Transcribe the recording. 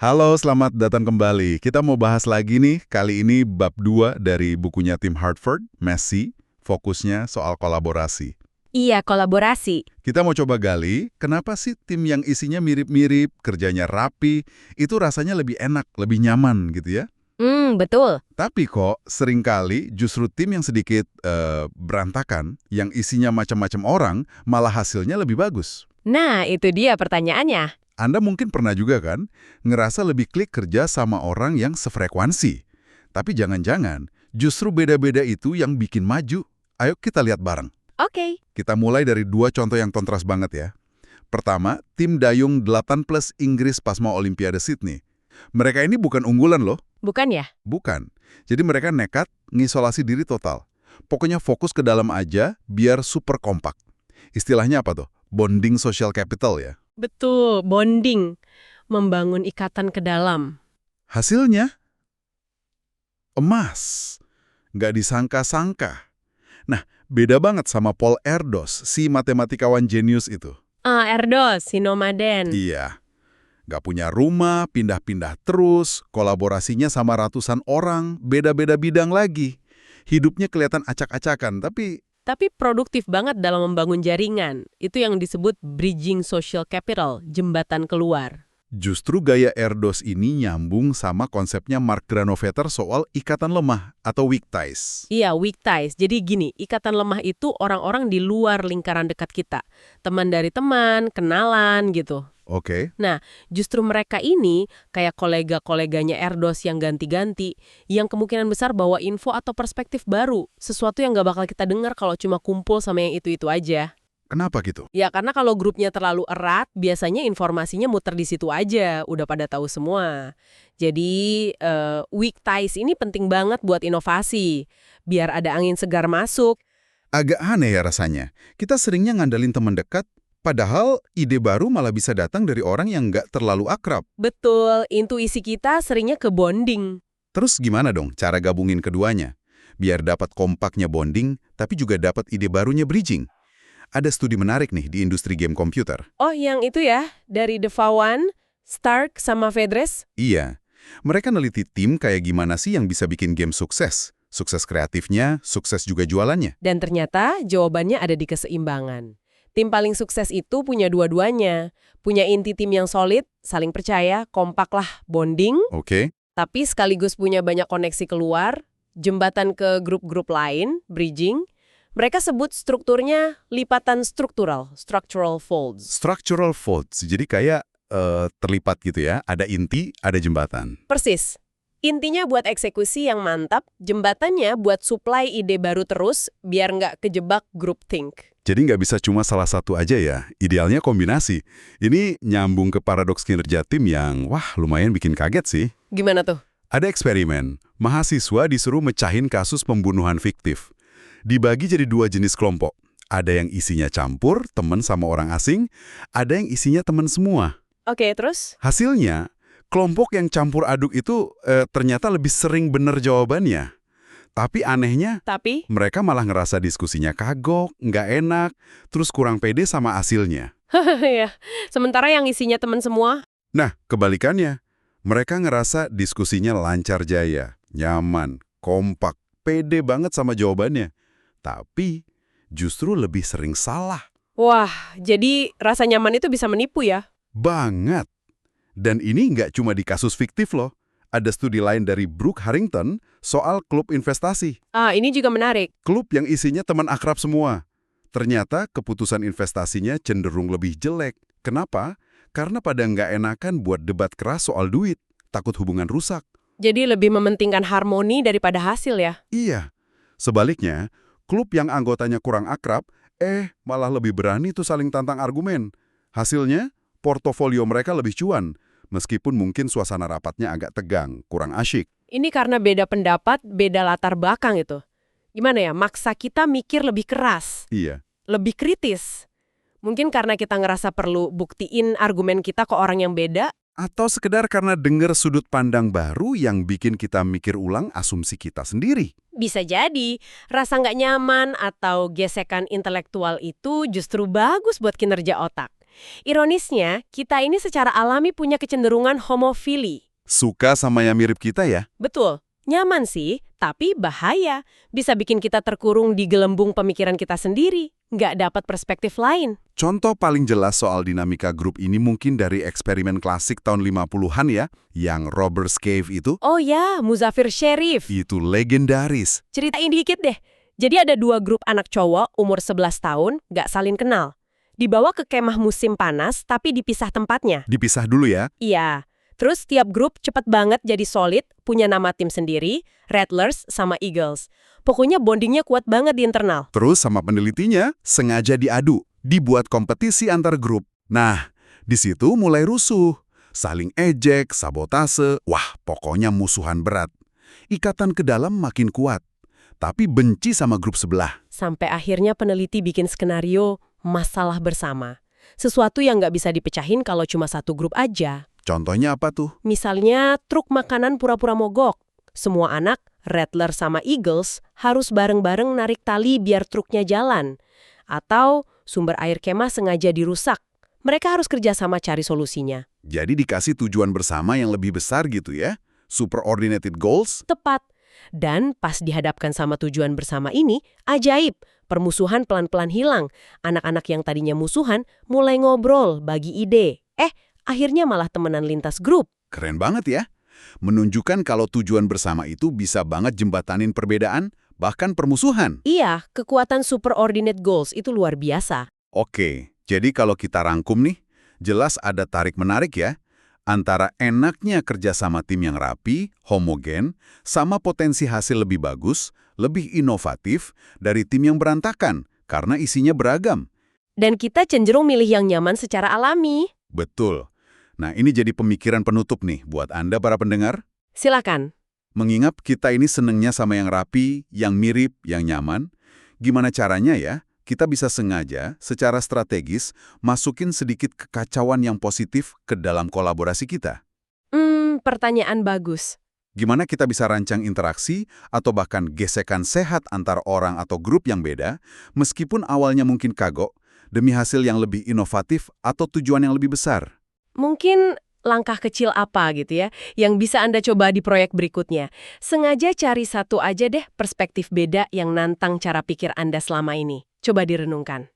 Halo, selamat datang kembali. Kita mau bahas lagi nih, kali ini bab 2 dari bukunya Tim Hartford, Messi, fokusnya soal kolaborasi. Iya, kolaborasi. Kita mau coba gali, kenapa sih tim yang isinya mirip-mirip, kerjanya rapi, itu rasanya lebih enak, lebih nyaman gitu ya? Betul. Tapi kok seringkali justru tim yang sedikit berantakan, yang isinya macam-macam orang, malah hasilnya lebih bagus. Nah, itu dia pertanyaannya. Anda mungkin pernah juga kan, ngerasa lebih klik kerja sama orang yang sefrekuensi. Tapi jangan-jangan, justru beda-beda itu yang bikin maju. Ayo kita lihat bareng. Oke. Kita mulai dari dua contoh yang kontras banget ya. Pertama, tim dayung 8 plus Inggris pas mau Olimpiade Sydney. Mereka ini bukan unggulan loh, Bukan ya? bukan. Jadi mereka nekat ngisolasi diri total. Pokoknya fokus ke dalam aja biar super kompak. Istilahnya apa tuh? Bonding social capital ya. Betul, bonding. Membangun ikatan ke dalam. Hasilnya emas. Nggak disangka-sangka. Nah, beda banget sama Paul Erdos, si matematikawan jenius itu. Erdos, si nomaden. Iya, nggak punya rumah, pindah-pindah terus, kolaborasinya sama ratusan orang, beda-beda bidang lagi. Hidupnya kelihatan acak-acakan, tapi Tapi produktif banget dalam membangun jaringan. Itu yang disebut bridging social capital, jembatan keluar. justru gaya Erdos ini nyambung sama konsepnya Mark Granovetter soal ikatan lemah atau weak ties. Iya, weak ties. Jadi gini, ikatan lemah itu orang-orang di luar lingkaran dekat kita. Teman dari teman, kenalan gitu. Oke. Nah, justru mereka ini, kayak kolega-koleganya Erdos yang ganti-ganti, yang kemungkinan besar bawa info atau perspektif baru, sesuatu yang nggak bakal kita dengar kalau cuma kumpul sama yang itu-itu aja. Kenapa gitu? Ya, karena kalau grupnya terlalu erat, biasanya informasinya muter di situ aja, udah pada tahu semua. Jadi, weak ties ini penting banget buat inovasi, biar ada angin segar masuk. Agak aneh ya rasanya. Kita seringnya ngandelin teman dekat, padahal ide baru malah bisa datang dari orang yang nggak terlalu akrab. Betul, intuisi kita seringnya ke bonding. Terus gimana dong cara gabungin keduanya? Biar dapat kompaknya bonding, tapi juga dapat ide barunya bridging. Ada studi menarik nih di industri game komputer. Oh, yang itu ya, dari Devawan, Stark, sama Fedres? Iya, mereka neliti tim kayak gimana sih yang bisa bikin game sukses. Sukses kreatifnya, sukses juga jualannya. Dan ternyata jawabannya ada di keseimbangan. Tim paling sukses itu punya dua-duanya. Punya inti tim yang solid, saling percaya, kompak lah, bonding, Oke. tapi sekaligus punya banyak koneksi keluar, jembatan ke grup-grup lain, bridging. Mereka sebut strukturnya lipatan struktural, structural folds. Structural folds, jadi kayak terlipat gitu ya. Ada inti, ada jembatan. Persis. Intinya buat eksekusi yang mantap, jembatannya buat supply ide baru terus, biar nggak kejebak groupthink. Jadi nggak bisa cuma salah satu aja ya, idealnya kombinasi. Ini nyambung ke paradoks kinerja tim yang, wah lumayan bikin kaget sih. Gimana tuh? Ada eksperimen, mahasiswa disuruh mecahin kasus pembunuhan fiktif. Dibagi jadi dua jenis kelompok. Ada yang isinya campur, teman sama orang asing, ada yang isinya teman semua. Oke, terus? Hasilnya, kelompok yang campur aduk itu ternyata lebih sering bener jawabannya. Tapi anehnya, Tapi? mereka malah ngerasa diskusinya kagok, nggak enak, terus kurang pede sama hasilnya. Ya, sementara yang isinya teman semua? Nah, kebalikannya. Mereka ngerasa diskusinya lancar jaya, nyaman, kompak, pede banget sama jawabannya. Tapi, justru lebih sering salah. Wah, jadi rasa nyaman itu bisa menipu ya? Banget. Dan ini nggak cuma di kasus fiktif loh. Ada studi lain dari Brooke Harrington soal klub investasi. Ini juga menarik. Klub yang isinya teman akrab semua. Ternyata keputusan investasinya cenderung lebih jelek. Kenapa? Karena pada nggak enakan buat debat keras soal duit. Takut hubungan rusak. Jadi lebih mementingkan harmoni daripada hasil ya? Iya. Sebaliknya, klub yang anggotanya kurang akrab, malah lebih berani tuh saling tantang argumen. Hasilnya, portofolio mereka lebih cuan. Meskipun mungkin suasana rapatnya agak tegang, kurang asyik. Ini karena beda pendapat, beda latar belakang itu. Gimana ya, maksa kita mikir lebih keras, Iya. lebih kritis. Mungkin karena kita ngerasa perlu buktiin argumen kita ke orang yang beda. Atau sekedar karena dengar sudut pandang baru yang bikin kita mikir ulang asumsi kita sendiri. Bisa jadi, rasa nggak nyaman atau gesekan intelektual itu justru bagus buat kinerja otak. Ironisnya, kita ini secara alami punya kecenderungan homofili. Suka sama yang mirip kita ya? Betul, nyaman sih, tapi bahaya. Bisa bikin kita terkurung di gelembung pemikiran kita sendiri, nggak dapat perspektif lain. Contoh paling jelas soal dinamika grup ini mungkin dari eksperimen klasik tahun 50-an ya, yang Robbers Cave itu. Oh ya, Muzafir Sherif. Itu legendaris. Ceritain dikit deh. Jadi ada 2 grup anak cowok umur 11 tahun, nggak saling kenal. Dibawa ke kemah musim panas, tapi dipisah tempatnya. Dipisah dulu ya. Iya. Terus tiap grup cepet banget jadi solid, punya nama tim sendiri, Rattlers sama Eagles. Pokoknya bondingnya kuat banget di internal. Terus sama penelitinya, sengaja diadu, dibuat kompetisi antar grup. Nah, di situ mulai rusuh. Saling ejek, sabotase, wah pokoknya musuhan berat. Ikatan ke dalam makin kuat, tapi benci sama grup sebelah. Sampai akhirnya peneliti bikin skenario masalah bersama. Sesuatu yang nggak bisa dipecahin kalau cuma satu grup aja. Contohnya apa tuh? Misalnya truk makanan pura-pura mogok. Semua anak, Rattler sama Eagles, harus bareng-bareng narik tali biar truknya jalan. Atau sumber air kemah sengaja dirusak. Mereka harus kerjasama cari solusinya. Jadi dikasih tujuan bersama yang lebih besar gitu ya? Superordinated goals? Tepat. Dan pas dihadapkan sama tujuan bersama ini, ajaib. Permusuhan pelan-pelan hilang. Anak-anak yang tadinya musuhan mulai ngobrol, bagi ide. Akhirnya malah temenan lintas grup. Keren banget ya. Menunjukkan kalau tujuan bersama itu bisa banget jembatanin perbedaan, bahkan permusuhan. Iya, kekuatan superordinate goals itu luar biasa. Oke, jadi kalau kita rangkum nih, jelas ada tarik-menarik ya. Antara enaknya kerja sama tim yang rapi, homogen, sama potensi hasil lebih bagus, lebih inovatif dari tim yang berantakan, karena isinya beragam. Dan kita cenderung milih yang nyaman secara alami. Betul. Nah, ini jadi pemikiran penutup nih buat Anda para pendengar. Silakan. Mengingat kita ini senengnya sama yang rapi, yang mirip, yang nyaman, gimana caranya ya kita bisa sengaja, secara strategis, masukin sedikit kekacauan yang positif ke dalam kolaborasi kita? Pertanyaan bagus. Gimana kita bisa rancang interaksi atau bahkan gesekan sehat antar orang atau grup yang beda, meskipun awalnya mungkin kagok, demi hasil yang lebih inovatif atau tujuan yang lebih besar? Mungkin langkah kecil apa gitu ya, yang bisa Anda coba di proyek berikutnya. Sengaja cari satu aja deh perspektif beda yang nantang cara pikir Anda selama ini. Coba direnungkan.